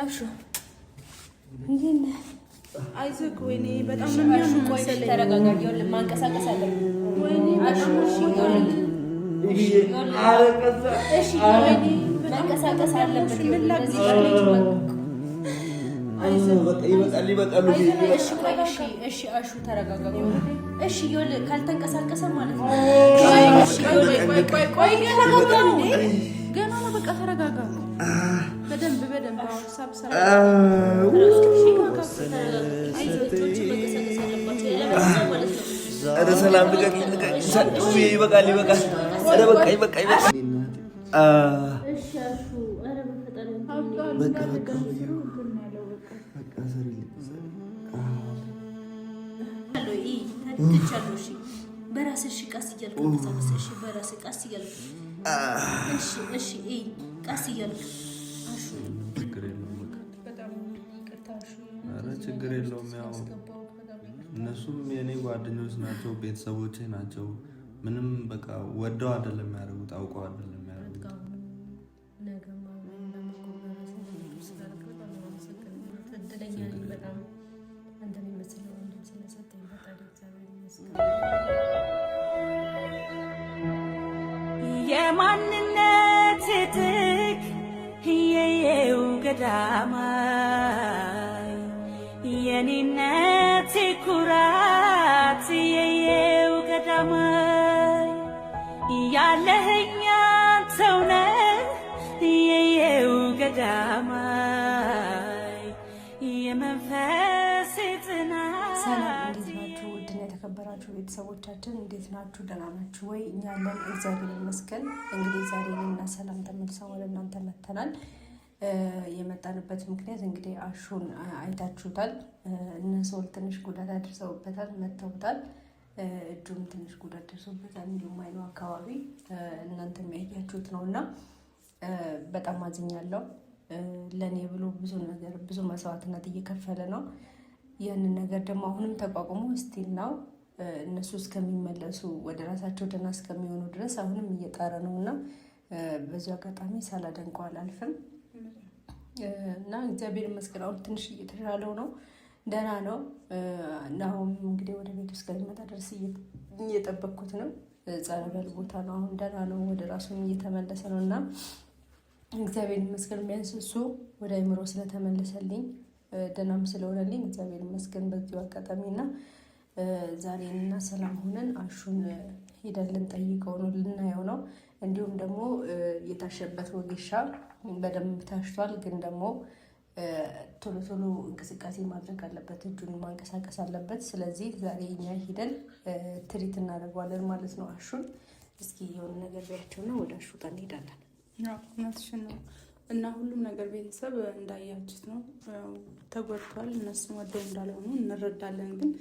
አሹ እንዴት አይዞህ ወይኔ በጣም ነው የሚያምር ተረጋጋ ይኸውልህ ማንቀሳቀስ አለብኝ ወይኔ አሹ እሺ ወይኔ መንቀሳቀስ አለብኝ እንደዚህ ይበቃል እሺ አሹ ተረጋጋ እሺ ይኸውልህ ካልተንቀሳቀሰ ማለት ነው ቆይ ገና ነው በቃ ተረጋጋ በደንብ ሳብሰራ أنا سلام لك سدوي بقى لي بقى أنا بقى بقى براسي شي قاسي يالك تنقسقس شي براسي قاسي يالك እሺ قاسي يالك አሹ ችግር የለውም ያው እነሱም የኔ ጓደኞች ናቸው ቤተሰቦቼ ናቸው ምንም በቃ ወደው አይደለም ያደርጉት አውቀው አይደለም ያደርጉት የማንነት ትክ የየው ገዳማ የኔነት ኩራት የየው ገዳማ ያለህኛ ተውነ የየው ገዳማ የመንፈስ ጽናት ሰላም እንዴት ናችሁ ውድና የተከበራችሁ ቤተሰቦቻችን እንዴት ናችሁ ደህና ናችሁ ወይ እኛ ያለን እግዚአብሔር ይመስገን እንግዲህ ዛሬ እኔና ሰላም ተመልሰን ወደ እናንተ መጥተናል የመጣንበት ምክንያት እንግዲህ አሹን አይታችሁታል እነሱ ትንሽ ጉዳት አድርሰውበታል መተውታል እጁም ትንሽ ጉዳት ደርሶበታል እንዲሁም አይኑ አካባቢ እናንተም ያያችሁት ነውና በጣም አዝኛለሁ ለኔ ብሎ ብዙ ነገር ብዙ መስዋዕትነት እየከፈለ ነው ያንን ነገር ደግሞ አሁንም ተቋቁሞ ስቲል ነው እነሱ እስከሚመለሱ ወደ ራሳቸው ደህና እስከሚሆኑ ድረስ አሁንም እየጣረ ነውና በዚህ አጋጣሚ ሳላደንቀው አላልፍም እና እግዚአብሔር ይመስገን አሁን ትንሽ እየተሻለው ነው ደህና ነው ናሆም እንግዲህ ወደ ቤት ውስጥ ከመጣ ድረስ እየጠበቅኩት ነው ጸበል ቦታ ነው አሁን ደህና ነው ወደ ራሱም እየተመለሰ ነውና እግዚአብሔር ይመስገን ቢያንስ እሱ ወደ አይምሮ ስለተመለሰልኝ ደህናም ስለሆነልኝ እግዚአብሔር ይመስገን በዚህ አጋጣሚና ዛሬና ሰላም ሆነን አሹን ሄደን ልንጠይቀው ነው ልናየው ነው እንዲሁም ደግሞ የታሸበት ወጌሻ በደንብ ታሽቷል ግን ደግሞ ቶሎ ቶሎ እንቅስቃሴ ማድረግ አለበት እጁን ማንቀሳቀስ አለበት ስለዚህ ዛሬ እኛ ሄደን ትሪት እናደርጋለን ማለት ነው አሹን እስኪ የሆነ ነገር ቢያቸውና ወደ አሹ ጋር እንሄዳለን እናትሽን ነው እና ሁሉም ነገር ቤተሰብ እንዳያችሁት ነው ተጎድቷል እነሱ ወደው እንዳልሆኑ እንረዳለን ግን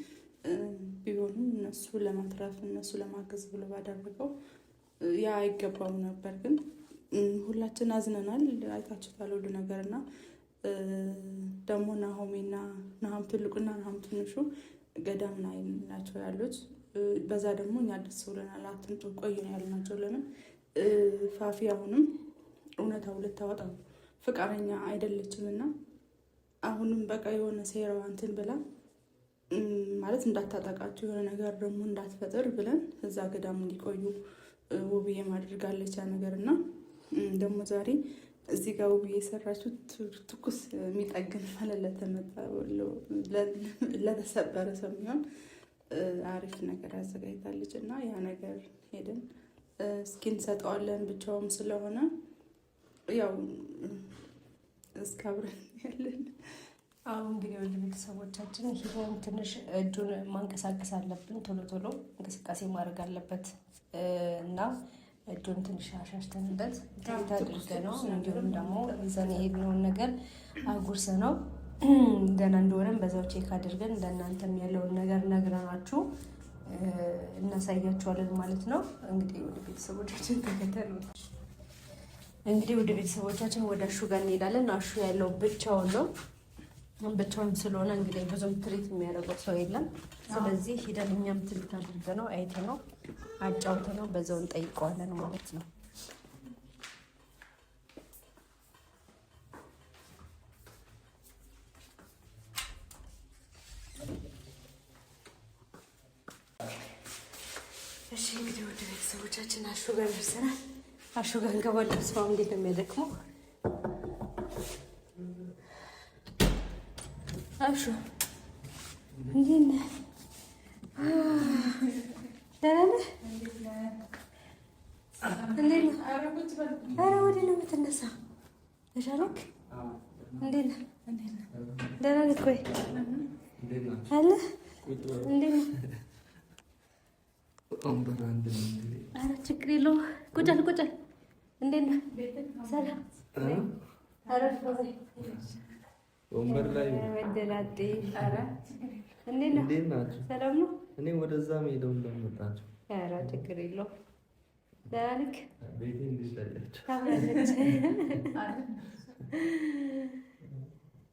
ቢሆንም እነሱ ለማትረፍ እነሱ ለማገዝ ብሎ ባደረገው ያ አይገባው ነበር ግን ሁላችን አዝነናል አይታችሁታል ሁሉ ነገርና ደሞ ናሆሜና ናሆም ትልቁና ናሆም ትንሹ ገዳም ናቸው ያሉት በዛ ደግሞ እኛ ደስ ብሎናል አትምጡ ቆዩ ነው ያልናቸው ለምን ፋፊ አሁንም እውነታው ልታወጣ ፍቃደኛ አይደለችምና አሁንም በቃ የሆነ ሴራው እንትን ብላ ማለት እንዳታጠቃቸው የሆነ ነገር ደግሞ እንዳትፈጥር ብለን እዛ ገዳም እንዲቆዩ ውብዬ ማድርጋለች ያ ነገርና ደግሞ ዛሬ እዚህ ጋር ውብዬ የሰራችው ትኩስ የሚጠግን ማለት ለተሰበረ ሰው የሚሆን አሪፍ ነገር አዘጋጅታለች እና ያ ነገር ሄደን እስኪ እንሰጠዋለን ብቻውም ስለሆነ ያው እስካብረን ያለን አሁን እንግዲህ ወደ ቤተሰቦቻችን ሄደን ትንሽ እጁን ማንቀሳቀስ አለብን ቶሎ ቶሎ እንቅስቃሴ ማድረግ አለበት እና እጁን ትንሽ አሻሽተንበት ትሪት አድርገነው እንዲሁም ደግሞ ይዘን የሄድነውን ነገር አጉርሰነው ደህና እንደሆነም በዛው ቼክ አድርገን ለእናንተም ያለውን ነገር ነግረናችሁ እናሳያችኋለን ማለት ነው እንግዲህ ወደ ቤተሰቦቻችን ተከተሉ እንግዲህ ወደ ቤተሰቦቻችን ወደ አሹ ጋር እንሄዳለን አሹ ያለው ብቻውን ነው ብቻውን ስለሆነ እንግዲህ ብዙም ትሪት የሚያደርገው ሰው የለም ስለዚህ ሄደን እኛም ትሪት አድርገነው አይተነው አጫውተነው በዛው እንጠይቀዋለን ማለት ነው እሺ እንግዲህ ወደ ቤተሰቦቻችን አሹ ጋር ደርሰናል። አሹ ጋር እንገባለን። ስማም እንዴት ነው የሚያደክመው? አሹ እንዴት ነህ? ደህና ነህ? እንዴት ነህ? ኧረ ወዲህ ነው የምትነሳው? ተሻለክ? እንዴት ነህ? ደህና ነህ? ቆይ አለ እንዴት ነህ? ኧረ ችግር የለውም። ቁጭ በል ቁጭ በል። እንዴት ነህ? ሰላም ወንበር ላይ ወደላጤ። ኧረ እንዴት ነህ? ሰላም ነው። እኔ ወደዛ ሄደው እንደመጣችሁ። ኧረ ችግር የለውም። ደህና ነህ? ቤቴ እንዴት ታያችሁ? ታምራለች።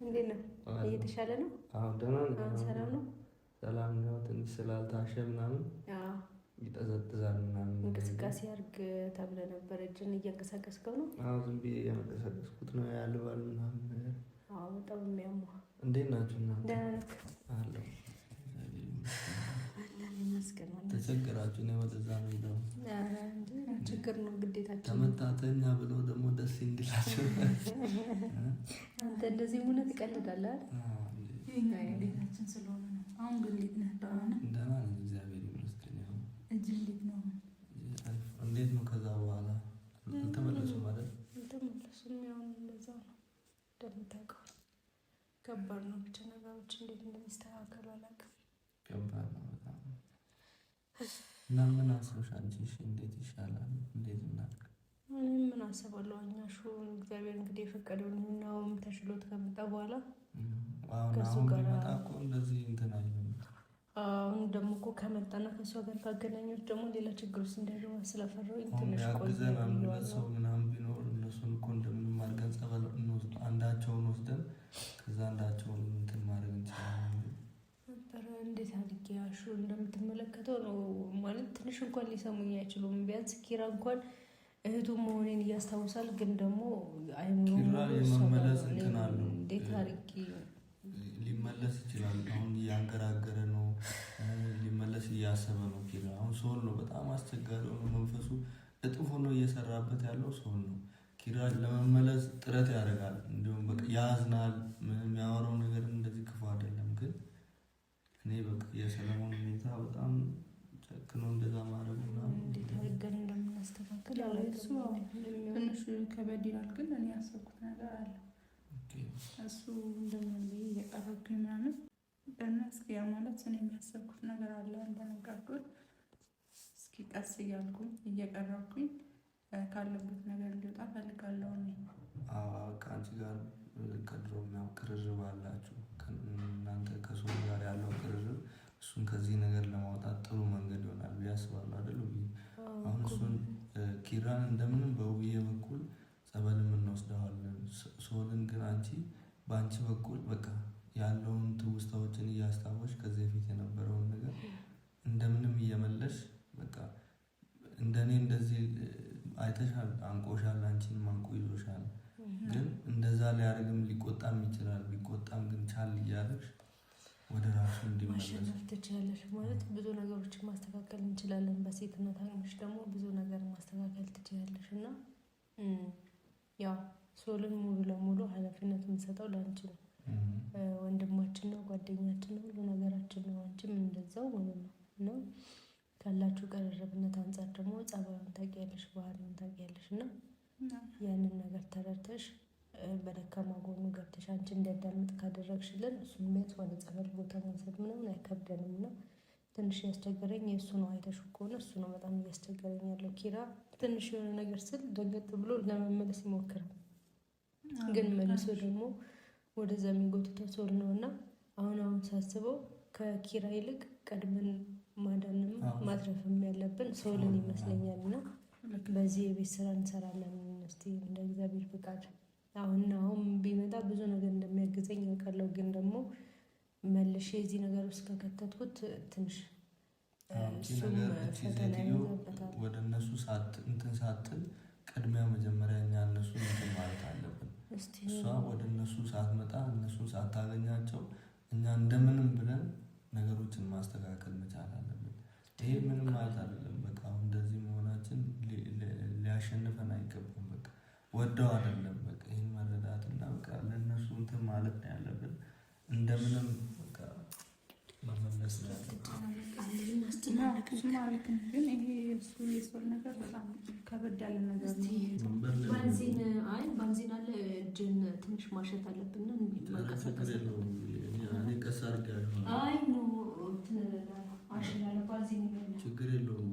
እንዴት ነው? እየተሻለ ነው? አዎ ደህና ነኝ። ሰላም ነው? ሰላም ነው። ትንሽ ስላልታሸ ምናምን ይጠዘጥዛል ምናምን። እንቅስቃሴ አድርግ ተብለህ ነበር። እጅን እያንቀሳቀስከው ነው? አዎ ዝም ብዬ እያንቀሳቀስኩት ነው። ያልባል ምናምን ነገር። አዎ በጣም የሚያመው። እንዴት ናችሁ እናንተ? ደህና ነህ? አለሁ። አለን ይመስገን። ተቸገራችሁ? እኔ ወደዛ ነው ሄደው። ችግር ነው ግዴታችን። ተመታተኛ ብሎ ደግሞ ደስ እንዲላቸው። አንተ እንደዚህ ሆነ ትቀልዳለህ። ቤታችን ስለሆነ ነው። አሁን ግን እንዴት ነህ? ደህና ነኝ እግዚአብሔር ይመስገን። ያው እጅ እንዴት ነው? እንዴት ነው? ከዛ በኋላ ተመለሱ ማለት ተመለሱም። ያው እንደዛ ነው እንደምታውቀው። ከባድ ነው ብቻ ነገሮች እንዴት እንደሚስተካከሉ አላውቅም። ከባድ ነው በጣም። እና ምን አስበሽ አንቺ? እሺ እንዴት ይሻላል? እንዴት እናድርግ? እኔ ምን አስባለሁ? አኛሹ እግዚአብሔር እንግዲህ የፈቀደውን ነው። ተሽሎት ከመጣ በኋላ አሁን ቢመጣ እኮ እንደዚህ እንትን አይልም። አሁን ደግሞ እኮ ከመጣና ከእሷ ጋር ካገናኞች ደግሞ ሌላ ችግር ውስጥ እንዳይገባ ስለፈራሁኝ ትንሽ ያግዘን አንድ ሰው ምናምን ቢኖር እነሱን እኮ እንደምንም አድርገን ጸበል አንዳቸውን ወስደን ከዛ አንዳቸውን እንትን ማድረግ እንችላለን ነበረ። እንዴት አድርጌ አሹ እንደምትመለከተው ነው ማለት ትንሽ እንኳን ሊሰሙኝ አይችሉም። ቢያንስ ኪራ እንኳን እህቱ መሆኔን እያስታውሳል። ግን ደግሞ አይምሮ የመመለስ እንትን አለው። እንዴት አድርጌ ሊመለስ ይችላል። አሁን እያንገራገረ ነው። ሊመለስ እያሰበ ነው። ኪራ አሁን ሶል ነው። በጣም አስቸጋሪ ነው። መንፈሱ እጥፎ ነው እየሰራበት ያለው ሶል ነው። ኪራ ለመመለስ ጥረት ያደርጋል። እንዲሁም በቃ ያዝናል። ምንም ያወራው ነገር እንደዚህ ክፉ አይደለም። ግን እኔ በቃ የሰለሞን ሁኔታ በጣም ጨክኖ እንደዛ ማድረግ ምናምን እንዴት አድርገን እንደምናስተካክል እሱ ትንሽ ከበድ ይላል። ግን እኔ ያሰብኩት ነገር አለ። እሱ እንደምን እየቀረብኩኝ ምናምን እና እስኪ ያ ማለት እኔ የሚያሰብኩት ነገር አለ። እንደነገርኩት እስኪ ቀስ እያልኩኝ እየቀረብኩኝ ካለበት ነገር እንዲወጣ ፈልጋለሁ። ከአንቺ ጋር ከድሮም ያው ቅርርብ አላችሁ። እናንተ ከሰው ጋር ያለው ቅርርብ እሱን ከዚህ ነገር ለማውጣት ጥሩ መንገድ ይሆናል ብዬ አስባለሁ። አይደል? አሁን እሱን ኪራን እንደምንም በውብዬ በኩል ጸበልም እንወስደዋለን። ሶልን ግን አንቺ በአንቺ በኩል በቃ ያለውን ትውስታዎችን እያስታወሽ ከዚህ በፊት የነበረውን ነገር እንደምንም እየመለሽ በቃ እንደኔ እንደዚህ አይተሻል፣ አንቆሻል፣ አንቺንም አንቆ ይዞሻል። ግን እንደዛ ሊያደርግም ሊቆጣም ይችላል። ቢቆጣም ግን ቻል እያደረግሽ ወደ ራሱ እንዲመለስ ማሸነፍ ትችላለሽ። ማለት ብዙ ነገሮችን ማስተካከል እንችላለን። በሴትነት አይኖች ደግሞ ብዙ ነገር ማስተካከል ትችላለሽ። እና ያው ሶልን ሙሉ ለሙሉ ኃላፊነት የምንሰጠው ለአንቺ ነው። ወንድማችን ነው፣ ጓደኛችን ነው፣ ሁሉ ነገራችን ነው። አንቺም እንደዛው ማለት ነው። እና ካላችሁ ቀረረብነት አንጻር ደግሞ ጸባዩን ታውቂያለሽ፣ ባህሪውን ታውቂያለሽ። እና ያንን ነገር ተረድተሽ በደካማ ጎኑ ገብተሽ አንቺ እንዲያዳምጥ ካደረግሽልን እሱን ቢያንስ ወደ ጸበል ቦታ መውሰድ ምናምን አይከብደንም። እና ትንሽ ያስቸገረኝ የእሱ ነው። አይተሹ ከሆነ እሱ ነው በጣም እያስቸገረኝ ያለው። ኪራ ትንሽ የሆነ ነገር ስል ደንገጥ ብሎ ለመመለስ ይሞክራል። ግን መልሶ ደግሞ ወደዛ የሚጎትተው ሶል ነው። እና አሁን ሳስበው ከኪራ ይልቅ ቀድመን ማዳንም ማትረፍም ያለብን ሶልን ይመስለኛል። እና በዚህ የቤት ስራ እንሰራለን እስቲ እንደ እግዚአብሔር ፍቃድ። አሁን ቢመጣ ብዙ ነገር እንደሚያግዘኝ ያውቃለሁ። ግን ደግሞ መልሼ የዚህ ነገር ውስጥ ከከተትኩት ትንሽ ወደ እነሱ እንትን ሳትል ቅድሚያ መጀመሪያ እኛ እነሱ እንትን ማለት አለብን። እሷ ወደ እነሱ ሳትመጣ እነሱን ሳታገኛቸው እኛ እንደምንም ብለን ነገሮችን ማስተካከል መቻል አለብን። ይሄ ምንም ማለት አይደለም። በቃ እንደዚህ መሆናችን ሊያሸንፈን አይገባም። በቃ ወደው አይደለም። በቃ ይህን መረዳትና በቃ ለእነሱ እንትን ማለት ነው ያለብን። እንደምንም በቃ መመለስ ነው ያለብን። ግን ይሄ የሰው ነገር በጣም ከበድ ያለ ነገር ነው። ባንዚን አለ እጅን ትንሽ ማሸት አለብን። ችግር የለውም።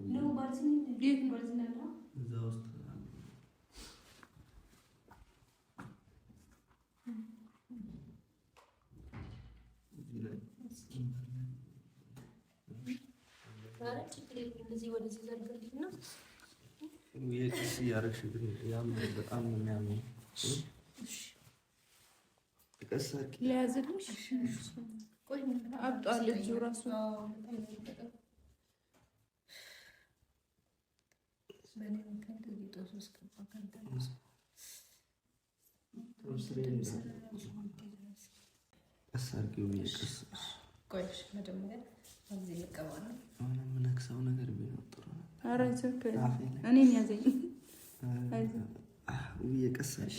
እዛ ውስጥ የቅስ እያደረግሽ በጣም ነው የሚያምነው። ሊያዝልሽ አብጧል እጁ ራሱ ምነክሰው ነገር ቢኖር ጥሩ ነው። እኔን ያዘኝ ቀሳሽ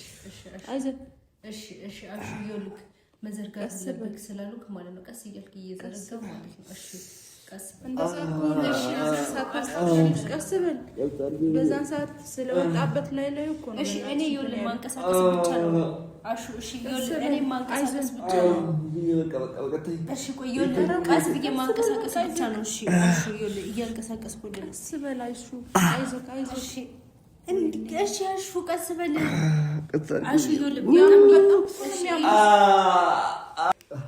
ይኸውልህ መዘርጋት አለብህ ስላሉክ ማለት ነው። ቀስ እያልክ እየዘረጋው ማለት ነው። እሺ ቀስ በል በዛን ሰዓት ስለወጣበት ላይ እኮ ነው። እሺ እኔ ይኸውልህ ማንቀሳቀስ ብቻ ነው። አሹ እሺ ይኸውልህ እኔ ማንቀሳቀስ ብቻ ነው። እሺ ቆይ ይኸውልህ ቀስ ብዬ ማንቀሳቀስ ብቻ ነው። እሺ አሹ ይኸውልህ እያንቀሳቀስኩ ቀስ በል አሹ አይዞህ እሺ እሺ አሹ ቀስ በል አሹ ይኸውልህ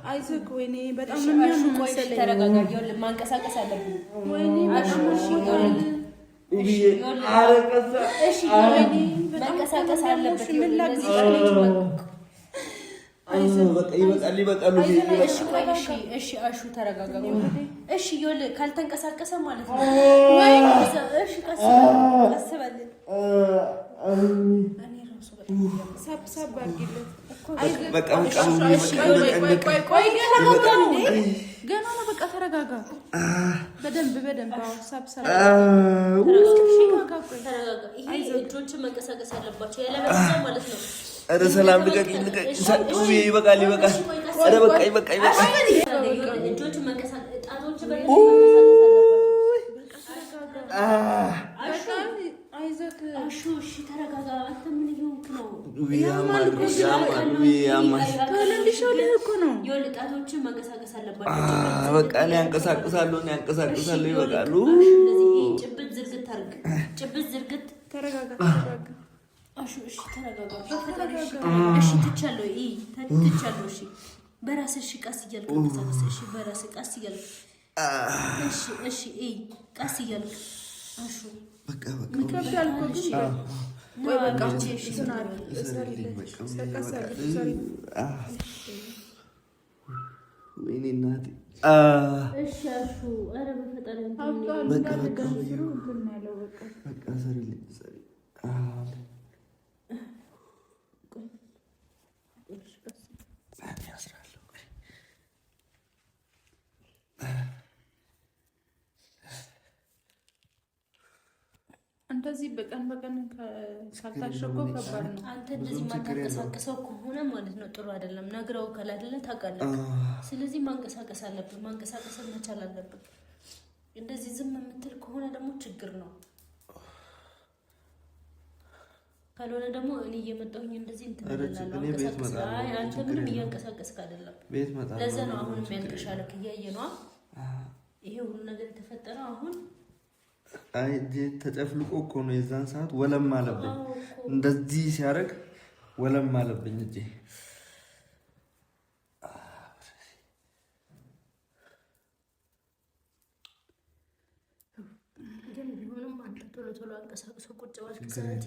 አይዞህ ወይኔ በጣም ነው የሚያምነው። ተረጋጋ ይኸውልህ ማንቀሳቀስ አለብኝ። ወይኔ አሹ እሺ ይኸውልህ እሺ መንቀሳቀስ አለበት። ይበቃል። እሺ አሹ ተረጋጋ። እሺ ይኸውልህ ካልተንቀሳቀሰ ማለት ነው። እሺ ቀስ በል ሳብ አድርጊለት። ገና ነው። በቃ ተረጋጋ። በደንብ እጆችን መንቀሳቀስ አለባቸው። ያለበለዚያ ማለት ነው። ኧረ ሰላም ልቀቂኝ። ይበቃል። ኧረ በቃ ይበቃል። እጆችን መንቀሳቀስ ጣቶች አሹ እሺ ተረጋጋ። አንተ ምን እየሆንክ ነው? ጣቶችን መንቀሳቀስ አለባቸው። በቃ እኔ አንቀሳቅሳለሁ። ይበቃሉ። ጭብጥ ዝርግት አድርግ። ጭብጥ ዝርግት። ተረጋጋ። አሹ እሺ ተረጋጋ። እሺ ትቻለሁ። እሺ በራስህ እሺ ቀስ እያልክ መንቀሳቀስ። እሺ በራስህ ቀስ እያልክ እሺ ቀስ እያልክ አሹ በቃ ይከብዳል እኮ ግን ወይ በቃ ወይኔ እናቴ እሺ አሹ ኧረ በፈጣሪ እንደዚህ በቀን ካልታሸጎ ከባድ ነው። አንተ እንደዚህ ማንቀሳቀሰው ከሆነ ማለት ነው ጥሩ አይደለም። ነግረው ካላደለ ታውቃለህ። ስለዚህ ማንቀሳቀስ አለብን። ማንቀሳቀስ መቻል አለብን። እንደዚህ ዝም የምትል ከሆነ ደግሞ ችግር ነው። ካልሆነ ደግሞ እኔ እየመጣሁኝ እንደዚህ እንትን እላለሁ። አንተ ምንም እያንቀሳቀስክ አይደለም። ለዛ ነው አሁን የሚያንቀሻለክ እያየ ነው። ይሄ ሁሉ ነገር የተፈጠረው አሁን አይ ተጨፍልቆ እኮ ነው። የዛን ሰዓት ወለም አለብኝ። እንደዚህ ሲያደርግ ወለም አለብኝ እጄ። ግን ቢሆንም አንተ ቶሎ አንቀሳቅሶ ቁጭ ባልክ ሰዓት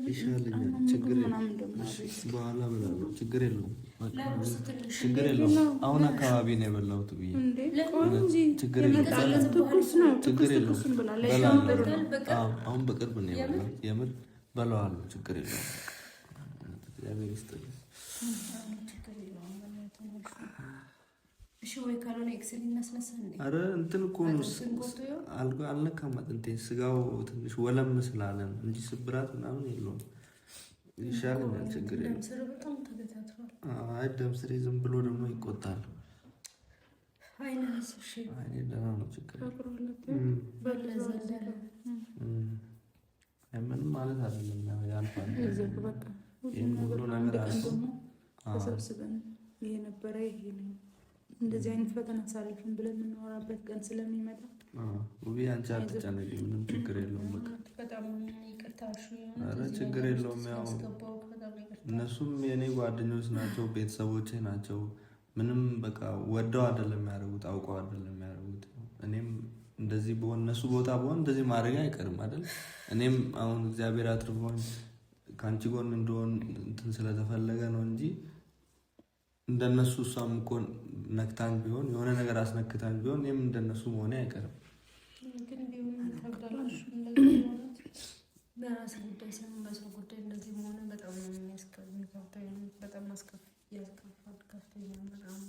ይሻለኛል። በኋላ እበላለሁ። ችግር የለውም። ችግር የለውም። አሁን አካባቢ ነው የበላሁት ብዬ ችግር የለውም። አሁን በቅርብ ነው የበላሁት። የምር በላዋለሁ። ችግር የለውም። እግዚአብሔር ይስጥልኝ። ኧረ እንትን እኮ ነው አልነካም። አጥንቴን ስጋው ትንሽ ወለም ስላለን እንጂ ስብራት ምናምን የለውም። ይሻለኛል። ችግር የለም። አይ ደም ስሬ ዝም ብሎ ደግሞ ይቆጣል። አይኔ ደህና ነው። ችግር ምንም ማለት አይደለም። ያልፋል። ይህን ሁሉ ነገር አልፎ ተሰብስበን ይሄ ነበረ ይሄ ነው እንደዚህ አይነት ፈተና ሳልፍን ብለን የምናወራበት ቀን ስለሚመጣ ውቢ አንቺ አትጨነቂ። ምንም ችግር የለውም። ኧረ ችግር የለውም። ያው እነሱም የእኔ ጓደኞች ናቸው፣ ቤተሰቦቼ ናቸው። ምንም በቃ ወደው አይደለም የሚያደርጉት፣ አውቀው አይደለም የሚያደርጉት። እኔም እንደዚህ በሆን እነሱ ቦታ በሆን እንደዚህ ማድረግ አይቀርም አይደል? እኔም አሁን እግዚአብሔር አትርፎኝ ከአንቺ ጎን እንደሆን እንትን ስለተፈለገ ነው እንጂ እንደነሱ እሷም እኮ ነክታን ቢሆን የሆነ ነገር አስነክታን ቢሆን እኔም እንደነሱ መሆኔ አይቀርም። በራስ ጉዳይ ሳይሆን በሰው ጉዳይ እንደዚህ መሆነ በጣም ነው የሚያስከፋኝ። በጣም ያስከፋል፣ ከፍቶኛል በጣም።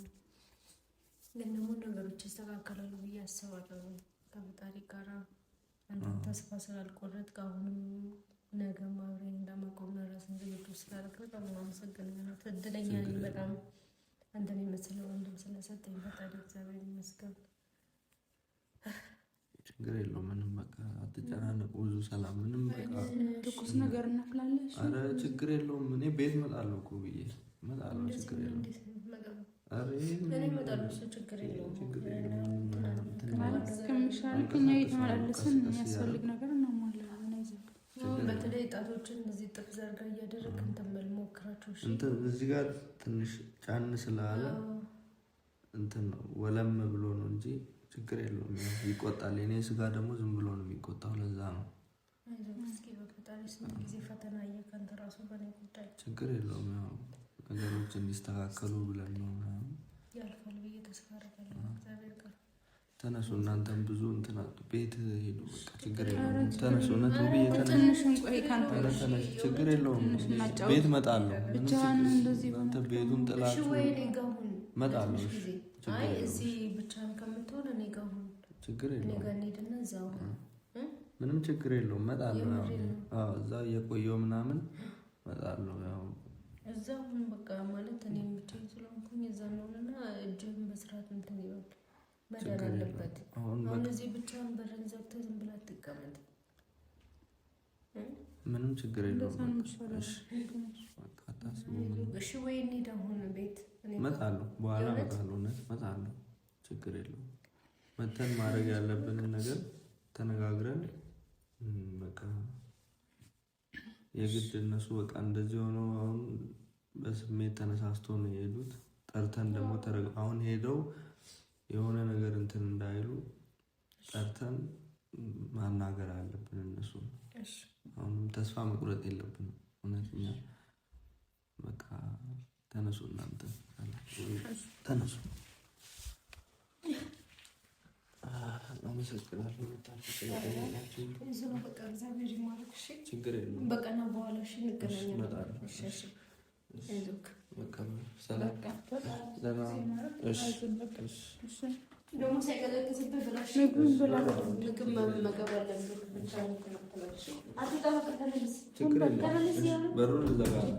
ግን ደግሞ ነገሮች ይስተካከላሉ ብዬ አስባለሁ ከፈጣሪ ጋር። አንተም ተስፋ ስላልቆረጥክ አሁንም ነገም አብረን እንደመቆም ራስን ዝግጁ ስላደረግህ በጣም አመሰግናለሁ። እድለኛ ነኝ በጣም አንተን የመሰለ ወንድም ስለሰጠኝ ፈጣሪ እግዚአብሔር ይመስገን። ችግር የለውም። ምንም በቃ አትጨናነቁ። ብዙ ሰላም። ምንም በቃ ትኩስ ነገር እናፍላለሽ። ኧረ ችግር የለውም። እኔ ቤት እመጣለሁ እኮ ብዬ እመጣለሁ። ችግር የለውም። እስከሚሻል ከኛ እየተመላለስን የሚያስፈልግ ነገር እናሟላለን። በተለይ ጣቶችን እዚህ ጥፍ ዘርጋ እያደረግ እንተመል ሞክራቸው። እዚህ ጋር ትንሽ ጫን ስላለ እንትን ነው ወለም ብሎ ነው እንጂ ችግር የለውም። ይቆጣል። የኔ ስጋ ደግሞ ዝም ብሎ ነው የሚቆጣው። ለዛ ነው ችግር የለውም። ያው ነገሮች እንዲስተካከሉ ብለን ነው ያልፋል ብዬ ተስፋ አደርጋለሁ። ተነሱ። እናንተም ብዙ እንትን ቤት ሄዱ። በቃ ችግር የለውም። ተነሱ። እውነት ብዬ ችግር የለውም። ቤት እመጣለሁ። እናንተ ቤቱን ጥላችሁ እመጣለሁ። ችግር የለውም። ምንም ችግር የለውም። እመጣለሁ። እዛ እየቆየሁ ምናምን እመጣለሁ። ያው እዛው በቃ ማለት እኔም ብቻዬን ስለሆንኩኝ እዛ ነውና እጅህን በስርዓት እንትን ይበል መዳን አለበት። አሁን እዚህ ብቻህን በርን ዘግተህ ዝም ብለህ አትቀመጥ። ምንም ችግር የለውም። እሺ ወይ እንሂድ አሁን ቤት እመጣለሁ። በኋላ እመጣለሁ። እውነት እመጣለሁ። ችግር የለውም። መተን ማድረግ ያለብንን ነገር ተነጋግረን በቃ የግድ እነሱ በቃ እንደዚህ ሆነው አሁን በስሜት ተነሳስቶ ነው የሄዱት። ጠርተን ደግሞ አሁን ሄደው የሆነ ነገር እንትን እንዳይሉ ጠርተን ማናገር አለብን እነሱ። አሁንም ተስፋ መቁረጥ የለብንም። እውነተኛ በቃ ተነሱ። እናንተ ተነሱ። አመሰግናለሁ። ችግር የለውም። በቀና በኋላ እንገናኛለን። ደግሞ ሳይቀዘቅዝብህ ብላሽ ምግብ መመገብ አለብህ። ችግር የለውም። በሩን እዘጋለሁ።